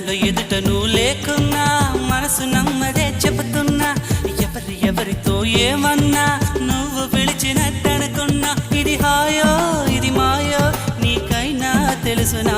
కళ్ళ ఎదుట నువ్వు లేకున్నా మనసు నమ్మదే చెబుతున్నా ఎవరితో ఏమన్నా నువ్వు పిలిచినట్టనుకున్నా ఇది హాయో ఇది మాయో నీకైనా తెలుసునా